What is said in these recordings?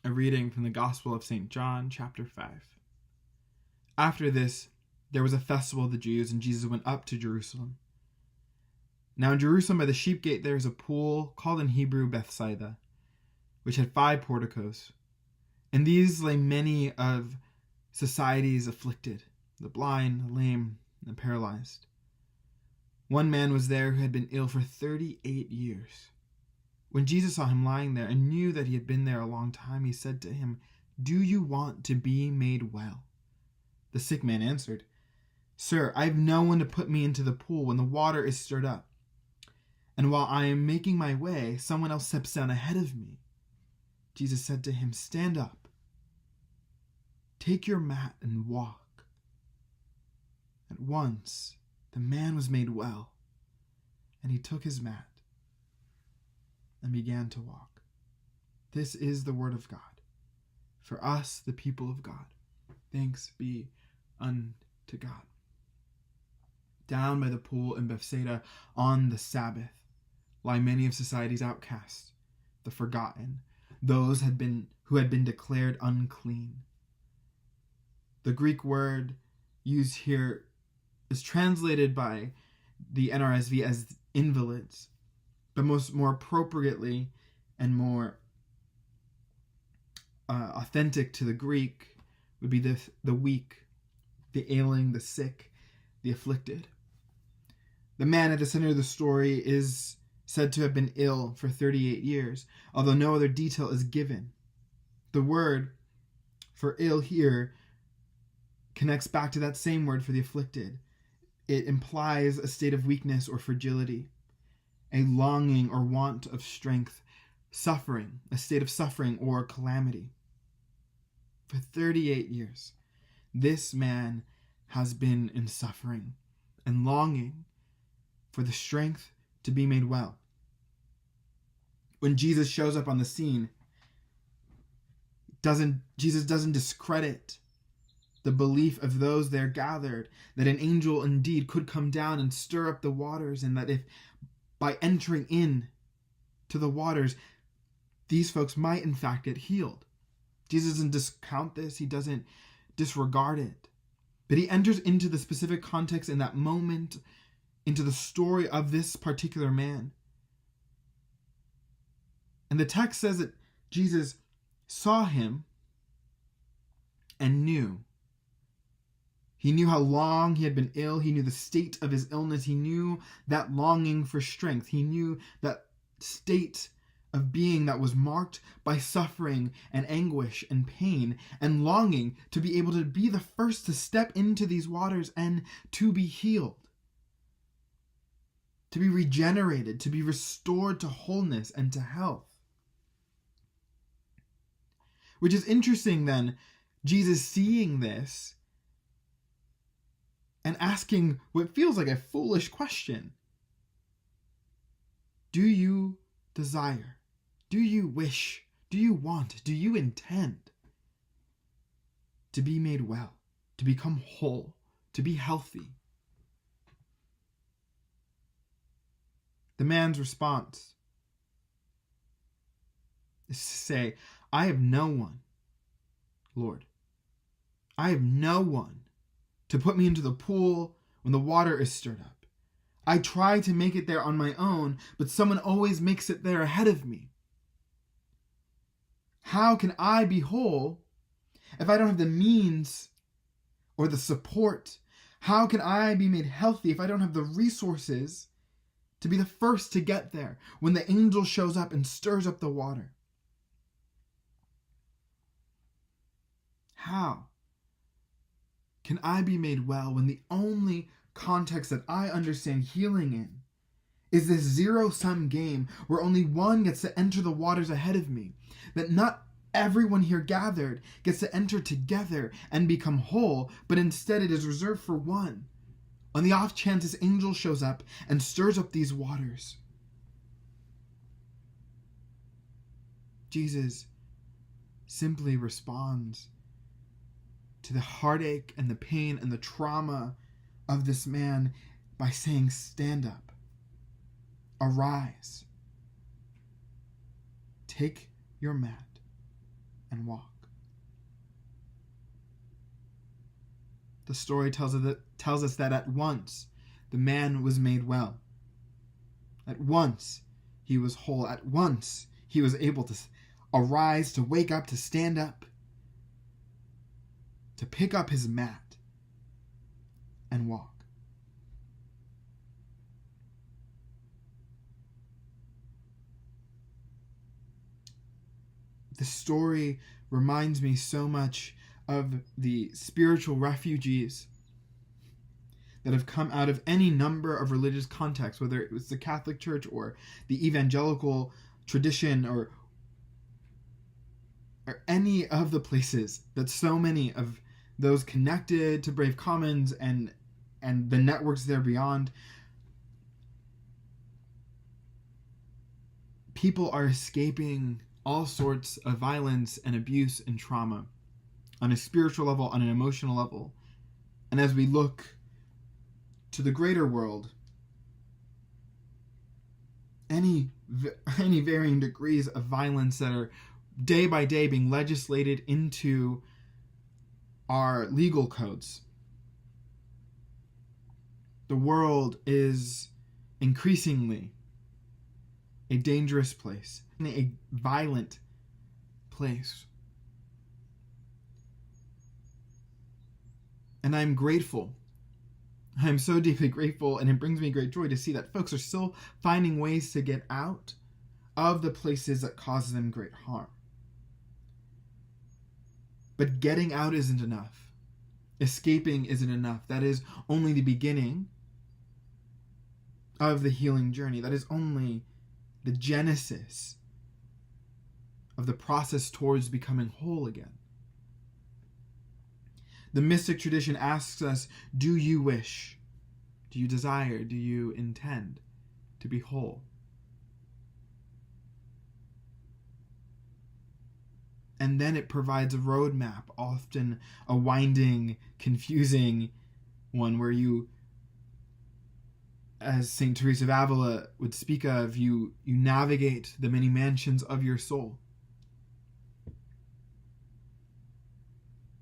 A reading from the Gospel of St. John, chapter 5. After this, there was a festival of the Jews, and Jesus went up to Jerusalem. Now in Jerusalem by the sheep gate there is a pool called in Hebrew Bethsaida, which had 5 porticos. In these lay many of society's afflicted, the blind, the lame, and the paralyzed. One man was there who had been ill for 38 years. When Jesus saw him lying there and knew that he had been there a long time, he said to him, "Do you want to be made well?" The sick man answered, "Sir, I have no one to put me into the pool when the water is stirred up. And while I am making my way, someone else steps down ahead of me." Jesus said to him, "Stand up. Take your mat and walk." At once the man was made well, and he took his mat and began to walk. This is the word of God. For us, the people of God. Thanks be unto God. Down by the pool in Bethsaida on the Sabbath lie many of society's outcasts, the forgotten, those who had been declared unclean. The Greek word used here is translated by the NRSV as invalids, but more appropriately and more authentic to the Greek would be the weak, the ailing, the sick, the afflicted. The man at the center of the story is said to have been ill for 38 years, although no other detail is given. The word for ill here connects back to that same word for the afflicted. It implies a state of weakness or fragility, a longing or want of strength, suffering, a state of suffering or calamity. For 38 years, this man has been in suffering and longing for the strength to be made well. When Jesus shows up on the scene, Jesus doesn't discredit the belief of those there gathered that an angel indeed could come down and stir up the waters, and that if by entering in to the waters, these folks might in fact get healed. Jesus doesn't discount this. He doesn't disregard it. But he enters into the specific context in that moment, into the story of this particular man. And the text says that Jesus saw him and knew. He knew how long he had been ill. He knew the state of his illness. He knew that longing for strength. He knew that state of being that was marked by suffering and anguish and pain and longing to be able to be the first to step into these waters and to be healed, to be regenerated, to be restored to wholeness and to health. Which is interesting then, Jesus seeing this and asking what feels like a foolish question. Do you desire? Do you wish? Do you want? Do you intend to be made well, to become whole, to be healthy? The man's response is to say, I have no one, Lord. I have no one to put me into the pool when the water is stirred up. I try to make it there on my own, but someone always makes it there ahead of me. How can I be whole if I don't have the means or the support? How can I be made healthy if I don't have the resources to be the first to get there when the angel shows up and stirs up the water? How can I be made well when the only context that I understand healing in is this zero-sum game where only one gets to enter the waters ahead of me, that not everyone here gathered gets to enter together and become whole, but instead it is reserved for one, on the off chance this angel shows up and stirs up these waters? Jesus simply responds to the heartache and the pain and the trauma of this man by saying, stand up, arise, take your mat, and walk. The story tells us that at once the man was made well. At once he was whole. At once he was able to arise, to wake up, to stand up, to pick up his mat and walk. The story reminds me so much of the spiritual refugees that have come out of any number of religious contexts, whether it was the Catholic Church or the evangelical tradition or any of the places that so many of those connected to Brave Commons and the networks there beyond, people are escaping all sorts of violence and abuse and trauma on a spiritual level, on an emotional level. And as we look to the greater world, any varying degrees of violence that are day by day being legislated into our legal codes. The world is increasingly a dangerous place, a violent place. And I'm grateful. I'm so deeply grateful, and it brings me great joy to see that folks are still finding ways to get out of the places that cause them great harm. But getting out isn't enough. Escaping isn't enough. That is only the beginning of the healing journey. That is only the genesis of the process towards becoming whole again. The mystic tradition asks us, do you wish, do you desire, do you intend to be whole? And then it provides a roadmap, often a winding, confusing one where you, as St. Teresa of Avila would speak of, you navigate the many mansions of your soul.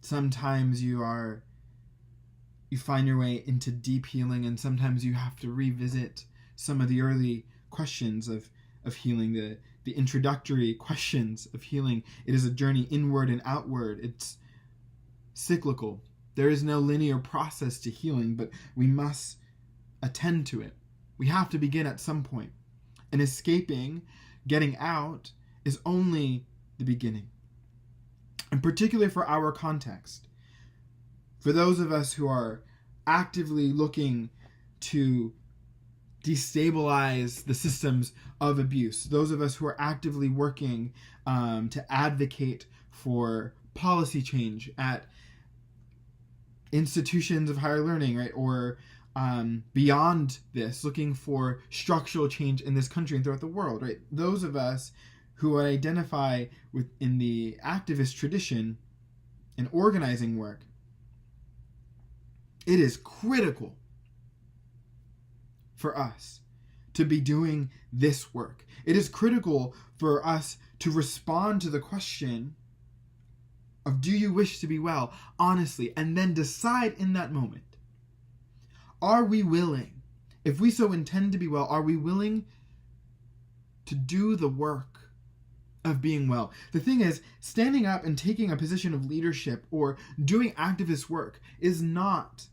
Sometimes you find your way into deep healing, and sometimes you have to revisit some of the early questions of healing, the introductory questions of healing. It is a journey inward and outward. It's cyclical. There is no linear process to healing, but we must attend to it. We have to begin at some point. And escaping, getting out, is only the beginning. And particularly for our context, for those of us who are actively looking to destabilize the systems of abuse, those of us who are actively working to advocate for policy change at institutions of higher learning, right, or beyond this, looking for structural change in this country and throughout the world, right? Those of us who identify within the activist tradition and organizing work, it is critical for us to be doing this work. It is critical for us to respond to the question of, do you wish to be well, honestly, and then decide in that moment, are we willing, if we so intend to be well, are we willing to do the work of being well? The thing is, standing up and taking a position of leadership or doing activist work is not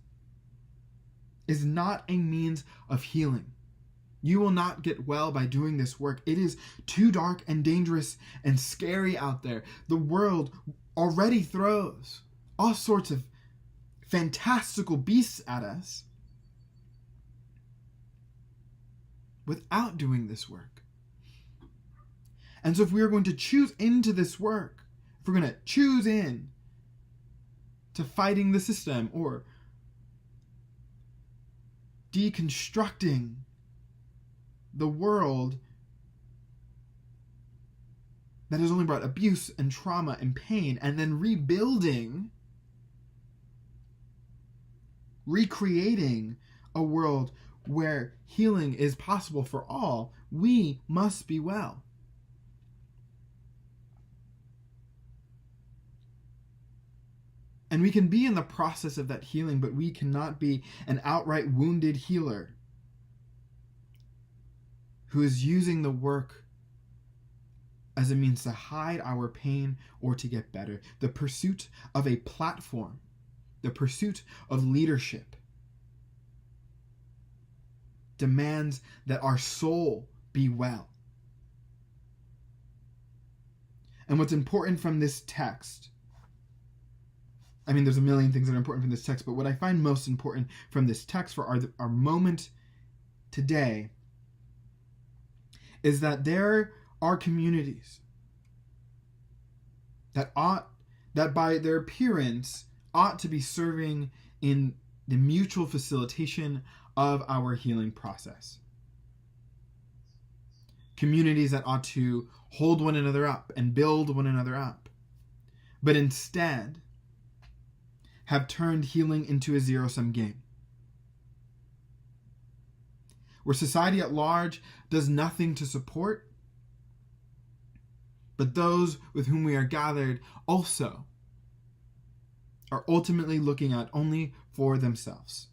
a means of healing. You will not get well by doing this work. It is too dark and dangerous and scary out there. The world already throws all sorts of fantastical beasts at us without doing this work. And so if we are going to choose into this work, if we're going to choose in to fighting the system or deconstructing the world that has only brought abuse and trauma and pain, and then rebuilding, recreating a world where healing is possible for all, we must be well. And we can be in the process of that healing, but we cannot be an outright wounded healer who is using the work as a means to hide our pain or to get better. The pursuit of a platform, the pursuit of leadership, demands that our soul be well. And what's important from this text, I mean, there's a million things that are important from this text, but what I find most important from this text for our moment today is that there are communities that by their appearance ought to be serving in the mutual facilitation of our healing process. Communities that ought to hold one another up and build one another up, but instead have turned healing into a zero-sum game, where society at large does nothing to support, but those with whom we are gathered also are ultimately looking out only for themselves.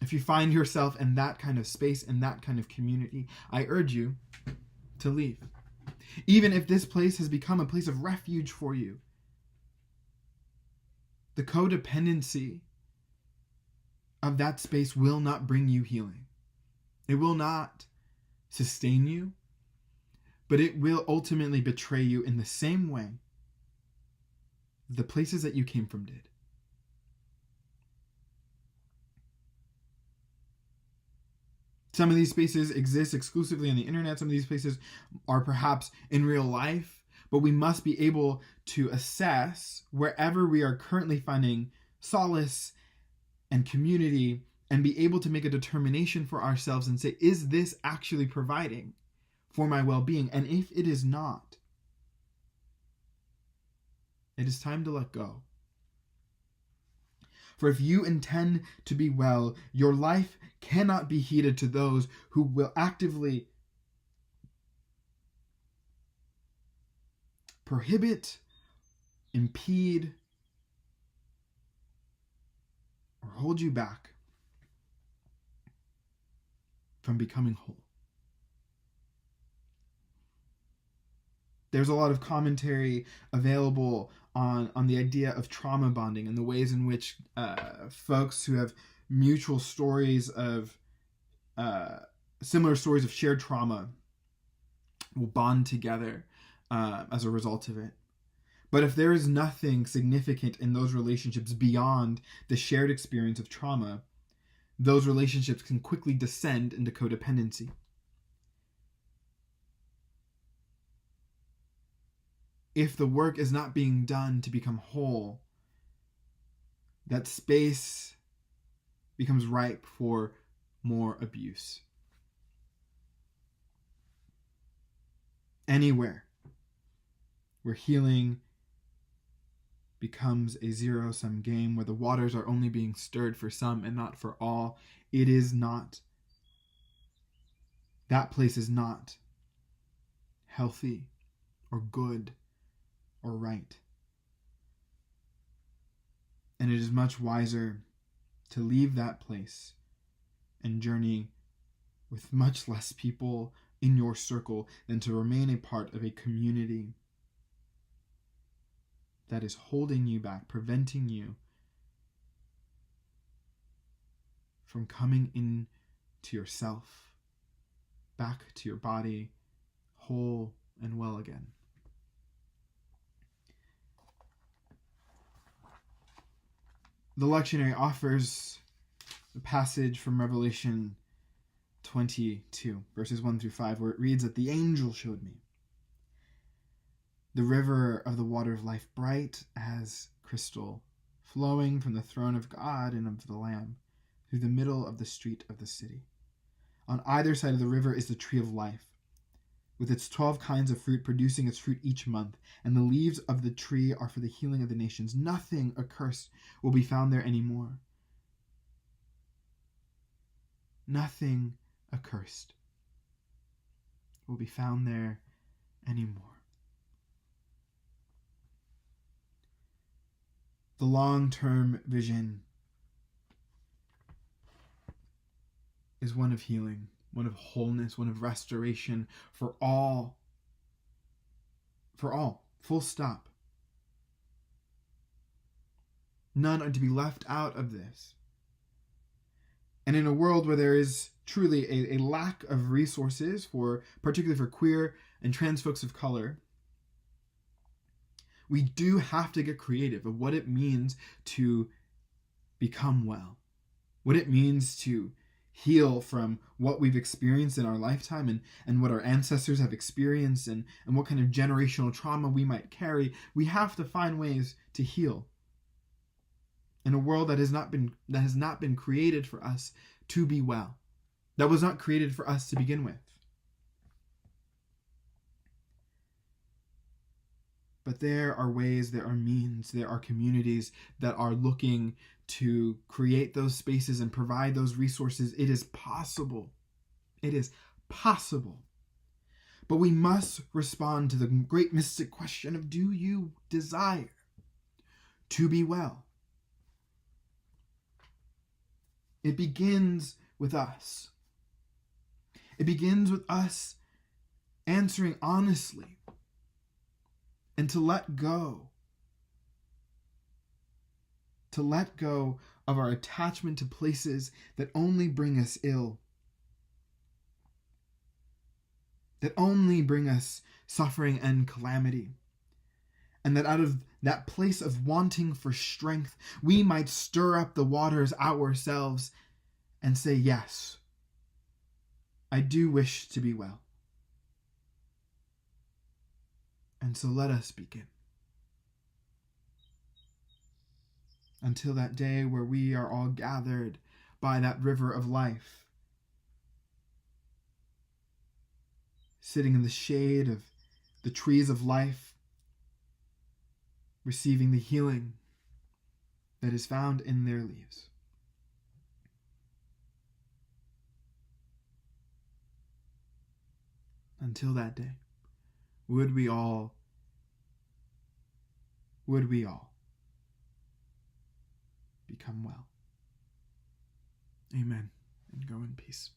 If you find yourself in that kind of space, in that kind of community, I urge you to leave. Even if this place has become a place of refuge for you, the codependency of that space will not bring you healing. It will not sustain you, but it will ultimately betray you in the same way the places that you came from did. Some of these spaces exist exclusively on the internet. Some of these places are perhaps in real life, but we must be able to assess wherever we are currently finding solace and community and be able to make a determination for ourselves and say, is this actually providing for my well-being? And if it is not, it is time to let go. For if you intend to be well, your life cannot be heeded to those who will actively prohibit, impede, or hold you back from becoming whole. There's a lot of commentary available on the idea of trauma bonding and the ways in which folks who have mutual stories of similar stories of shared trauma will bond together as a result of it. But if there is nothing significant in those relationships beyond the shared experience of trauma, those relationships can quickly descend into codependency. If the work is not being done to become whole, that space becomes ripe for more abuse. Anywhere where healing becomes a zero-sum game, where the waters are only being stirred for some and not for all, it is not. That place is not healthy or good or right. And it is much wiser to leave that place and journey with much less people in your circle than to remain a part of a community that is holding you back, preventing you from coming in to yourself, back to your body, whole and well again. The lectionary offers a passage from Revelation 22, verses 1 through 5, where it reads that the angel showed me the river of the water of life, bright as crystal, flowing from the throne of God and of the Lamb, through the middle of the street of the city. On either side of the river is the tree of life, with its 12 kinds of fruit, producing its fruit each month, and the leaves of the tree are for the healing of the nations. Nothing accursed will be found there anymore. Nothing accursed will be found there anymore. The long-term vision is one of healing, one of wholeness, one of restoration for all. For all. Full stop. None are to be left out of this. And in a world where there is truly a lack of resources, particularly for queer and trans folks of color, we do have to get creative of what it means to become well, what it means to heal from what we've experienced in our lifetime and what our ancestors have experienced and what kind of generational trauma we might carry. We have to find ways to heal in a world that has not been created for us to be well, that was not created for us to begin with. But there are ways, there are means, there are communities that are looking to create those spaces and provide those resources. It is possible. It is possible. But we must respond to the great mystic question of, do you desire to be well? It begins with us. It begins with us answering honestly and to let go. To let go of our attachment to places that only bring us ill, that only bring us suffering and calamity. And that out of that place of wanting for strength, we might stir up the waters ourselves and say, yes, I do wish to be well. And so let us begin. Until that day where we are all gathered by that river of life, sitting in the shade of the trees of life, receiving the healing that is found in their leaves. Until that day, would we all become well? Amen. And go in peace.